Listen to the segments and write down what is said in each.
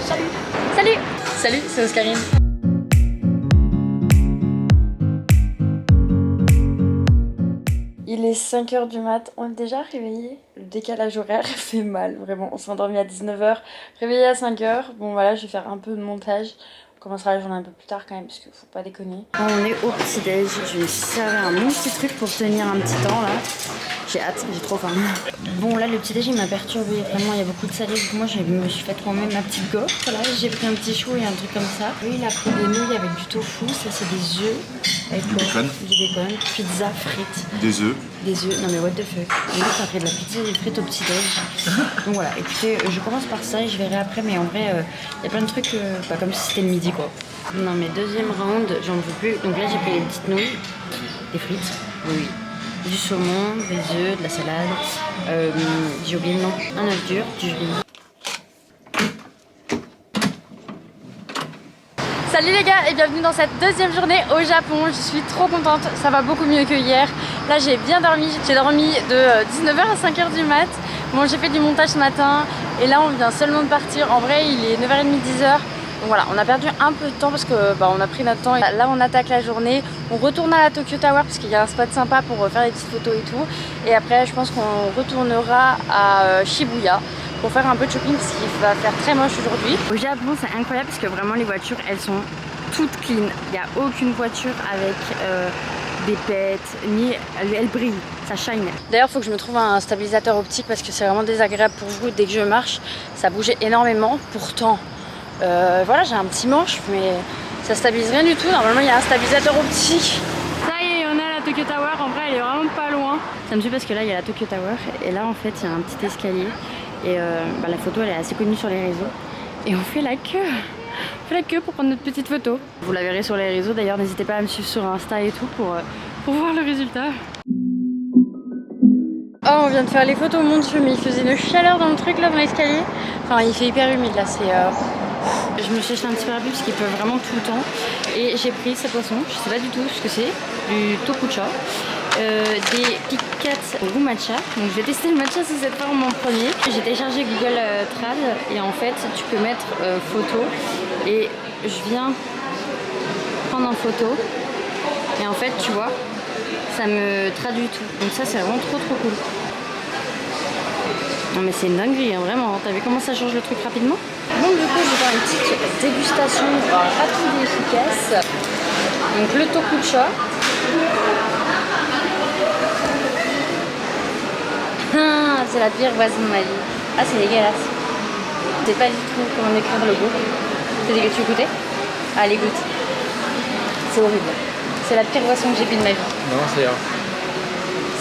Salut. Salut. Salut, c'est Oscarine. Il est 5h du mat, on est déjà réveillé. Le décalage horaire fait mal, vraiment. On s'est endormi à 19h, réveillé à 5h. Bon voilà, je vais faire un peu de montage. On commencera la journée un peu plus tard quand même, parce qu'il faut pas déconner. On est au petit-déj, je vais servir un bon petit truc pour tenir un petit temps là. J'ai hâte, j'ai trop faim. Bon là le petit-déj il m'a perturbé, vraiment il y a beaucoup de salé. Moi je me suis fait moi-même ma petite gaufre. Là j'ai pris un petit chou et un truc comme ça. Lui il a pris des nouilles avec du tofu, ça c'est des œufs. Avec du bacon. Du bacon, pizza, frites. Des œufs. Des œufs, non mais what the fuck. Et là ça a pris de la pizza et des frites au petit-déj. Donc voilà, écoutez, je commence par ça et je verrai après, mais en vrai il y a plein de trucs, pas comme si c'était le midi quoi. Non mais deuxième round, j'en veux plus. Donc là j'ai pris des petites nouilles, des frites, oui. Du saumon, des œufs, de la salade, j'ai oublié le nom, un œuf dur, du riz. Salut les gars et bienvenue dans cette deuxième journée au Japon. Je suis trop contente, ça va beaucoup mieux que hier. Là j'ai bien dormi, j'ai dormi de 19h à 5h du mat. Bon j'ai fait du montage ce matin et là on vient seulement de partir. En vrai il est 9h30, 10h. Donc voilà, on a perdu un peu de temps parce que on a pris notre temps. Là on attaque la journée, on retourne à la Tokyo Tower parce qu'il y a un spot sympa pour faire des petites photos et tout. Et après je pense qu'on retournera à Shibuya pour faire un peu de shopping parce qu'il va faire très moche aujourd'hui. Au Japon c'est incroyable parce que vraiment les voitures elles sont toutes clean. Il n'y a aucune voiture avec des pètes, ni elle brille, ça shine. D'ailleurs il faut que je me trouve un stabilisateur optique parce que c'est vraiment désagréable pour vous. Dès que je marche ça bougeait énormément. Pourtant voilà j'ai un petit manche mais ça stabilise rien du tout. Normalement il y a un stabilisateur optique. Ça y est on est à la Tokyo Tower, en vrai elle est vraiment pas loin. Ça me suit parce que là il y a la Tokyo Tower et là en fait il y a un petit escalier et la photo elle est assez connue sur les réseaux et on fait la queue. On fait la queue pour prendre notre petite photo. Vous la verrez sur les réseaux d'ailleurs, n'hésitez pas à me suivre sur Insta et tout pour voir le résultat. Oh on vient de faire les photos au Mont-Dieu mais il faisait une chaleur dans le truc là dans l'escalier. Enfin il fait hyper humide là, c'est... Je me cherche un petit parapluie parce qu'il pleut vraiment tout le temps. Et j'ai pris ces poissons, je sais pas du tout ce que c'est, du tokucha, des Kit Kat au goût matcha. Donc je vais tester le matcha sous cette forme en premier. J'ai téléchargé Google Trad et en fait tu peux mettre photo et je viens prendre en photo et en fait tu vois ça me traduit tout. Donc ça c'est vraiment trop cool. Non mais c'est une dinguerie hein, vraiment, t'as vu comment ça change le truc rapidement? Donc du coup je vais faire une petite dégustation rapide et efficace. Donc le tokucha. Ah, c'est la pire boisson de ma vie. Ah c'est dégueulasse. Je sais pas du tout comment décrire le goût. C'est dégueu, tu veux goûter? Allez goûte. C'est horrible. C'est la pire boisson que j'ai bu de ma vie. Non ça ira.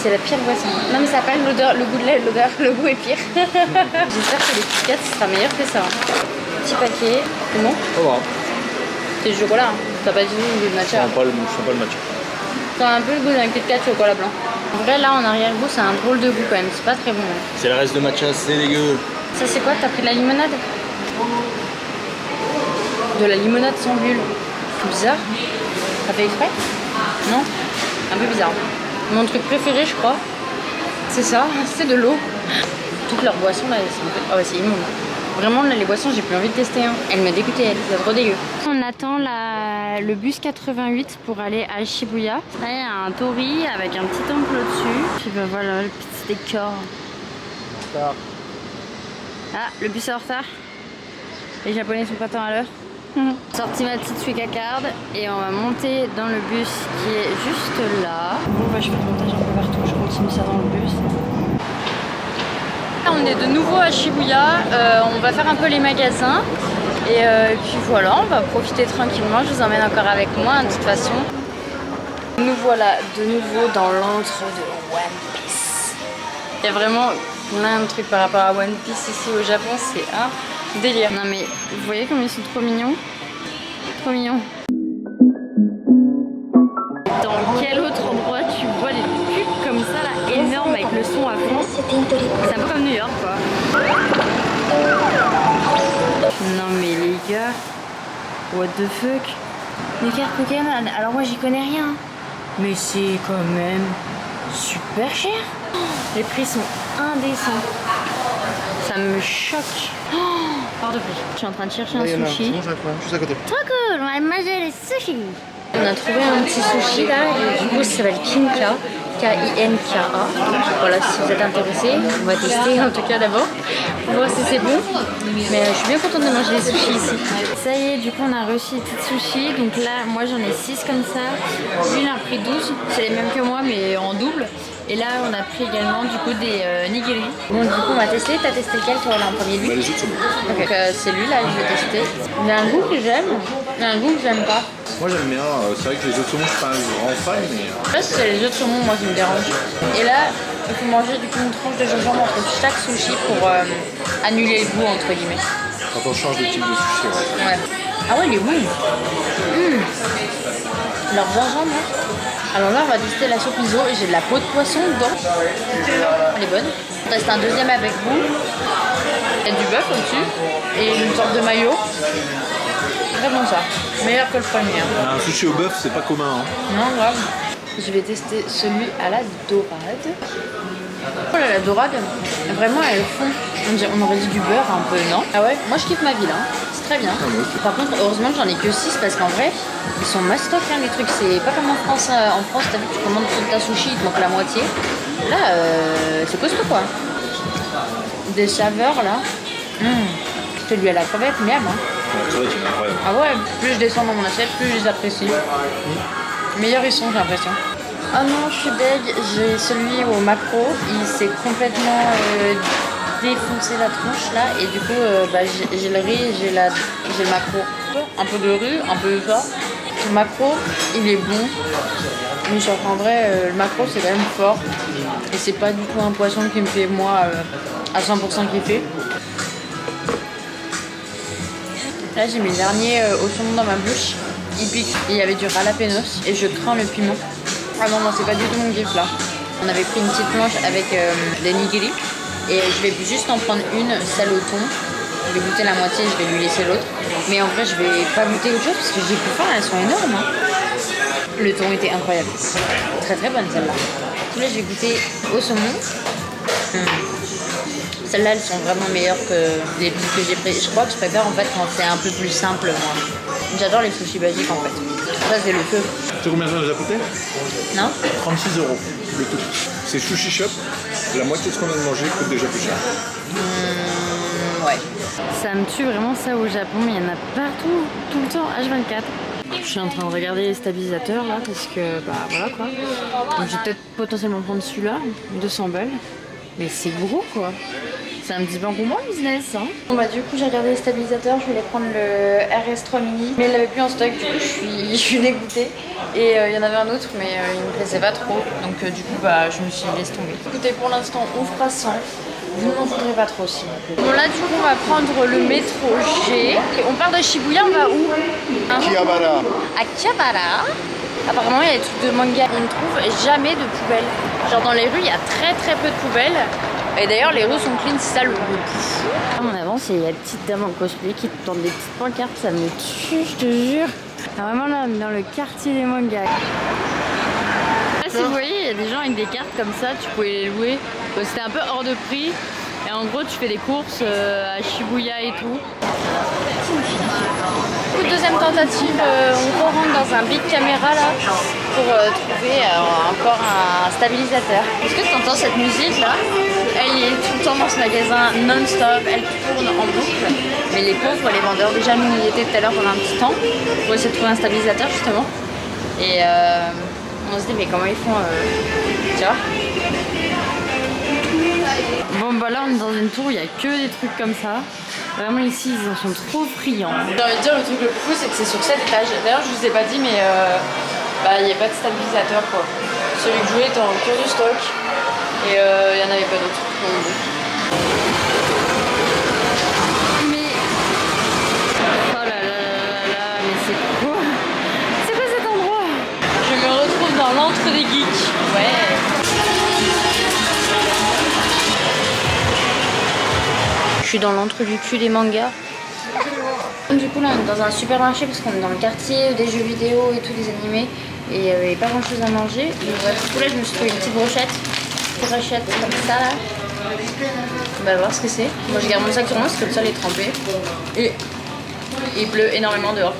C'est la pire boisson. Non mais ça n'a pas l'odeur, le goût de l'odeur, le goût est pire. J'espère que les Kit Kat sera meilleur que ça. Petit paquet. C'est bon? Au revoir. C'est du chocolat, hein. T'as pas du tout le goût de matcha. Je sens pas le matcha. T'as un peu le goût d'un Kit Kat chocolat blanc. En vrai là en arrière-goût c'est un drôle de goût quand même, c'est pas très bon. Hein. C'est le reste de matcha, c'est dégueu. Ça c'est quoi? T'as pris de la limonade? De la limonade sans bulle. C'est bizarre. T'as fait exprès? Non? Un peu bizarre. Mon truc préféré je crois, c'est ça, c'est de l'eau. Toutes leurs boissons là, c'est un peu... oh, ouais, c'est immonde. Vraiment là les boissons j'ai plus envie de tester. Hein. Elle m'a dégoûté, c'est trop dégueu. On attend le bus 88 pour aller à Shibuya. Là il y a un torii avec un petit temple au-dessus. Puis ben voilà le petit décor. Ah le bus est en retard. Les japonais sont pas tant à l'heure. Sorti ma petite Suica card et on va monter dans le bus qui est juste là. Bon bah je fais le montage un peu partout, je continue ça dans le bus. On est de nouveau à Shibuya, on va faire un peu les magasins et puis voilà, on va profiter tranquillement, je vous emmène encore avec moi de toute façon. Nous voilà de nouveau dans l'antre de One Piece. Il y a vraiment plein de trucs par rapport à One Piece ici au Japon, c'est un délire. Non mais vous voyez comme ils sont trop mignons? Trop mignons. Dans quel autre endroit tu vois des pubs comme ça là, énormes avec le son à fond? C'est un peu comme New York quoi. Non mais les gars, what the fuck? Les cartes Pokémon, alors moi j'y connais rien. Mais c'est quand même super cher. Les prix sont indécents. Ça me choque. Oh, hors de prix. Je suis en train de chercher un Il y en a. sushi. C'est bon, j'arrive pas. Juste à côté. Trop cool, on va manger les sushis. On a trouvé un petit sushi là, et du coup ça s'appelle Kinka, K-I-N-K-A. Voilà, si vous êtes intéressés, on va tester en tout cas d'abord, pour voir si c'est bon. Mais je suis bien contente de manger les sushis ici. Ça y est, du coup on a reçu les petites sushis. Donc là, moi j'en ai 6 comme ça. L'une a pris 12, c'est les mêmes que moi mais en double. Et là on a pris également du coup des nigiri. Bon du coup on va tester, t'as testé lequel toi là en premier lui? Les autres sont bons. Ok, c'est lui là, je vais tester. Il a un goût que j'aime, il a un goût que j'aime pas. Moi j'aime bien, c'est vrai que les autres saumons je suis pas un grand fan mais... Je sais pas si c'est les œufs de saumon moi qui me dérangent. Et là, il faut manger du coup une tranche de gingembre entre chaque sushi pour annuler le goût entre guillemets. Quand on change de type de sushi, ouais. Ouais. Ah ouais, il est bon. Leur gingembre, hein. Alors là, on va tester la soupe miso et j'ai de la peau de poisson dedans. Elle est bonne. On teste un deuxième avec vous. Il y a du bœuf au-dessus et une sorte de mayo. Très bon ça. Meilleur que le premier. Hein. Un sushi au bœuf, c'est pas commun. Hein. Non, grave. Je vais tester celui à la dorade. Oh là, la dorade, vraiment elle fond. On aurait dit du beurre un peu, non? Ah ouais, moi je kiffe ma ville, hein. C'est très bien. Par contre, heureusement que j'en ai que 6 parce qu'en vrai, ils sont mastoc hein, les trucs. C'est pas comme en France. En France, t'as vu, tu commandes toute ta sushi, il te manque la moitié. Là, c'est costaud quoi. Des saveurs là. Celui à la crevette, miam. Hein. La crevette, c'est incroyable. Ah ouais, plus je descends dans mon assiette, plus je les apprécie. Meilleurs ils sont, j'ai l'impression. Oh non, je suis deg, j'ai celui au maquereau, il s'est complètement défoncé la tronche là, et du coup j'ai le riz et j'ai le maquereau. Un peu de riz, un peu de ça. Le maquereau, il est bon, mais je surprendrais, le maquereau c'est quand même fort, et c'est pas du tout un poisson qui me fait moi à 100% kiffer. Là j'ai mis le dernier au saumon dans ma bouche, il pique, il y avait du jalapenos et je crains le piment. Ah non, c'est pas du tout mon kiff là. On avait pris une petite planche avec des nigiri et je vais juste en prendre une, celle au thon. Je vais goûter la moitié, je vais lui laisser l'autre. Mais en vrai, je vais pas goûter autre chose parce que j'ai plus faim, elles sont énormes. Hein. Le thon était incroyable. Très très bonne celle-là. Là, je vais goûter au saumon. Celles-là, elles sont vraiment meilleures que les petites que j'ai prises. Je crois que je préfère en fait quand c'est un peu plus simple, moi. J'adore les sushis basiques en fait. Ça, c'est le feu. Tu sais combien ça nous a coûté? Non? 36 € le tout. C'est Sushi Shop. La moitié de ce qu'on vient de manger coûte déjà plus cher. Ouais. Ça me tue vraiment ça au Japon, mais il y en a partout, tout le temps, H24. Je suis en train de regarder les stabilisateurs là parce que bah voilà quoi. Donc je vais peut-être potentiellement prendre celui-là, 200 balles. Mais c'est gros quoi. C'est un petit peu encombrant le business hein. Bon bah du coup j'ai regardé les stabilisateurs, je voulais prendre le RS3 mini mais il l'avait plus en stock, du coup je suis dégoûtée. Et il y en avait un autre mais il me plaisait pas trop, donc du coup bah je me suis laissé tomber. Écoutez, pour l'instant on fera 100. Vous n'en voudrez pas trop s'il vous plaît. Bon là du coup on va prendre le métro G. Et on part de Shibuya, on va où hein? Akihabara. À Akihabara. Apparemment il y a des trucs de manga. On ne trouve jamais de poubelles. Genre dans les rues il y a très très peu de poubelles. Et d'ailleurs les rues sont clean, c'est ça le plus fou. En avance il y a une petite dame en cosplay qui te tente des petites pancartes, ça me tue je te jure. Vraiment là dans le quartier des mangas. Là si vous voyez il y a des gens avec des cartes comme ça, tu pouvais les louer. C'était un peu hors de prix. Et en gros tu fais des courses à Shibuya et tout. Deuxième tentative, on rentre dans un big caméra là pour trouver encore un stabilisateur. Est-ce que tu entends cette musique là? Elle est tout le temps dans ce magasin non-stop, elle tourne en boucle. Mais les pauvres, les vendeurs, déjà nous on y était tout à l'heure pendant un petit temps pour essayer de trouver un stabilisateur justement. Et on se dit mais comment ils font tu vois? Bon bah là on est dans une tour, il n'y a que des trucs comme ça. Vraiment ici ils en sont trop friands. J'ai envie de dire le truc le plus fou c'est que c'est sur 7 étages. D'ailleurs je vous ai pas dit mais il n'y a pas de stabilisateur quoi. Celui que je voulais était en cours du stock et il n'y en avait pas d'autres. Mais oh là là là là mais c'est quoi? C'est quoi cet endroit? Je me retrouve dans l'antre des geeks. Ouais. Je suis dans l'entre du cul des mangas. Du coup là on est dans un supermarché parce qu'on est dans le quartier des jeux vidéo et tout, des animés. Et il n'y avait pas grand chose à manger. Donc voilà, du coup là je me suis trouvé une petite brochette. Comme ça là. On va voir ce que c'est. Moi je garde mon sac sur moi parce que comme ça elle est trempée. Et il pleut énormément dehors.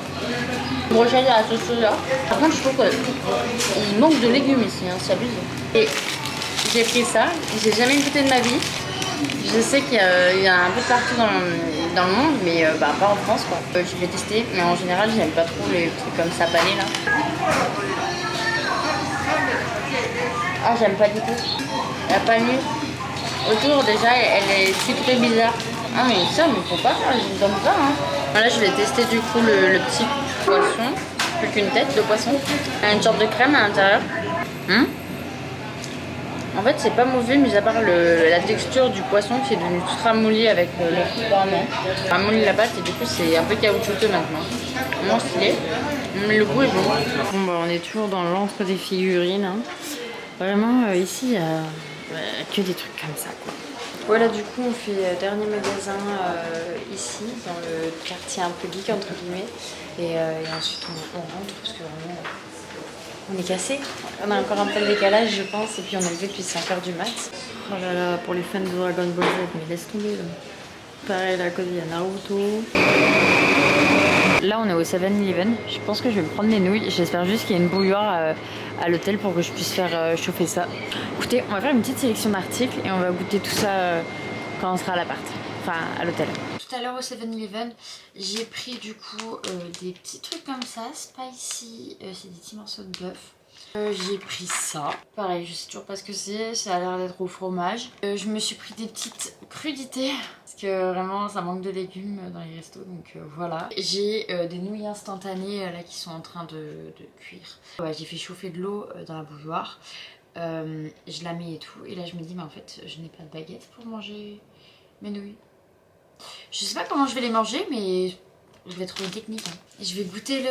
Brochette à la sauce soja. Par contre, je trouve qu'il manque de légumes ici, hein, c'est abusé. Et j'ai pris ça, j'ai jamais goûté de ma vie. Je sais qu'il y a un peu partout dans le monde, mais pas en France quoi. Je vais tester, mais en général, j'aime pas trop les trucs comme ça panés là. Ah, j'aime pas du tout. La panure autour, déjà, elle est sucrée bizarre. Ah, mais ça, mais faut pas faire, je ne donne pas. Hein. Là, je vais tester du coup le petit poisson, plus qu'une tête de poisson. Il y a une sorte de crème à l'intérieur. En fait, c'est pas mauvais, mis à part la texture du poisson qui est devenu ramolli avec le pardon. Ramolli la pâte et du coup, c'est un peu caoutchouteux maintenant. Vraiment stylé. Mais le goût est bon. Bon, bah, on est toujours dans l'antre des figurines. Hein. Vraiment, ici, il y a que des trucs comme ça, quoi. Voilà, du coup, on fait dernier magasin ici, dans le quartier un peu geek, entre guillemets. Et ensuite, on rentre, parce que vraiment, on est cassé. On a encore un peu de décalage, je pense, et puis on est levé depuis 5h du mat. Oh là là, pour les fans de Dragon Ball Z, mais laisse tomber, là. Pareil, là, à côté, il y a Naruto. Là, on est au 7-Eleven. Je pense que je vais me prendre des nouilles. J'espère juste qu'il y a une bouilloire à l'hôtel pour que je puisse faire chauffer ça. Écoutez, on va faire une petite sélection d'articles et on va goûter tout ça quand on sera à l'appart. Enfin, à l'hôtel. Tout à l'heure au 7-Eleven, j'ai pris du coup des petits trucs comme ça. Spicy, c'est des petits morceaux de bœuf. J'ai pris ça. Pareil, je sais toujours pas ce que c'est. Ça a l'air d'être au fromage. Je me suis pris des petites crudités. Parce que vraiment, ça manque de légumes dans les restos. Donc voilà. J'ai des nouilles instantanées là qui sont en train de cuire. Ouais, j'ai fait chauffer de l'eau dans la bouilloire. Je la mets et tout. Et là, je me dis, mais en fait, je n'ai pas de baguette pour manger mes nouilles. Je sais pas comment je vais les manger, mais je vais trouver une technique. Hein. Je vais goûter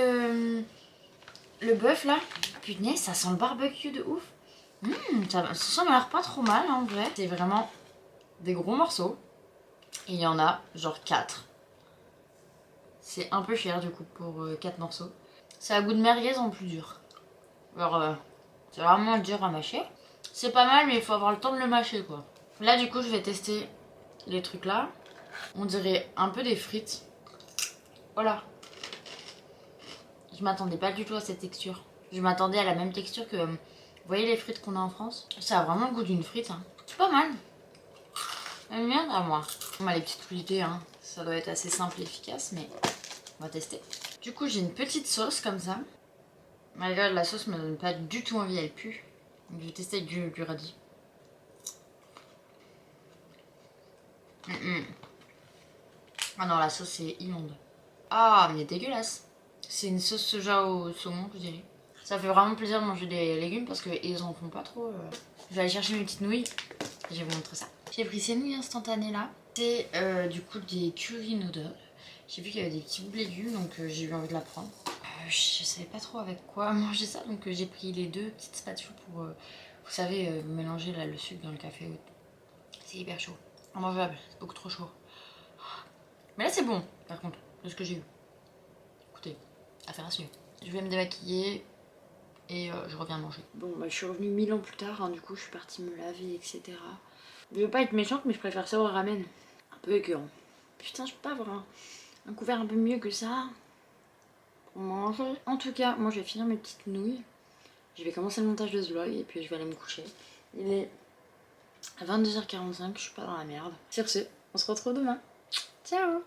le bœuf là. Putain, ça sent le barbecue de ouf. Ça m'a l'air pas trop mal en vrai. C'est vraiment des gros morceaux. Et il y en a genre 4. C'est un peu cher du coup pour 4 morceaux. Ça a goût de merguez en plus dur. Alors c'est vraiment dur à mâcher. C'est pas mal mais il faut avoir le temps de le mâcher quoi. Là du coup je vais tester les trucs là. On dirait un peu des frites. Voilà. Je m'attendais pas du tout à cette texture. Je m'attendais à la même texture que... Vous voyez les frites qu'on a en France? Ça a vraiment le goût d'une frite. Hein. C'est pas mal. J'aime bien à moi. Les petites crudités, hein, ça doit être assez simple et efficace, mais on va tester. Du coup, j'ai une petite sauce comme ça. Mais là, la sauce me donne pas du tout envie, elle pue. Donc, je vais tester avec du radis. Ah non, la sauce est immonde. Ah, mais dégueulasse. C'est une sauce soja au saumon, je dirais. Ça fait vraiment plaisir de manger des légumes parce qu'ils en font pas trop. Je vais aller chercher mes petites nouilles et je vais vous montrer ça. J'ai pris ces nouilles instantanées là. C'est du coup des curry noodles. J'ai vu qu'il y avait des petits bouts de légumes donc j'ai eu envie de la prendre. Je savais pas trop avec quoi manger ça donc j'ai pris les 2 petites spatules pour, vous savez, mélanger là, le sucre dans le café. C'est hyper chaud. Immangeable, c'est beaucoup trop chaud. Mais là c'est bon par contre, de ce que j'ai eu. Écoutez, affaire à suivre. Je vais me démaquiller et je reviens manger. Bon bah je suis revenue 1000 ans plus tard, hein, du coup je suis partie me laver etc. Je veux pas être méchante mais je préfère ça au ramen. Un peu écœurant. Putain je peux pas avoir un couvert un peu mieux que ça pour manger. En tout cas moi je vais finir mes petites nouilles. Je vais commencer le montage de ce vlog et puis je vais aller me coucher. Il est 22h45, je suis pas dans la merde. Sur ce, on se retrouve demain. Ciao.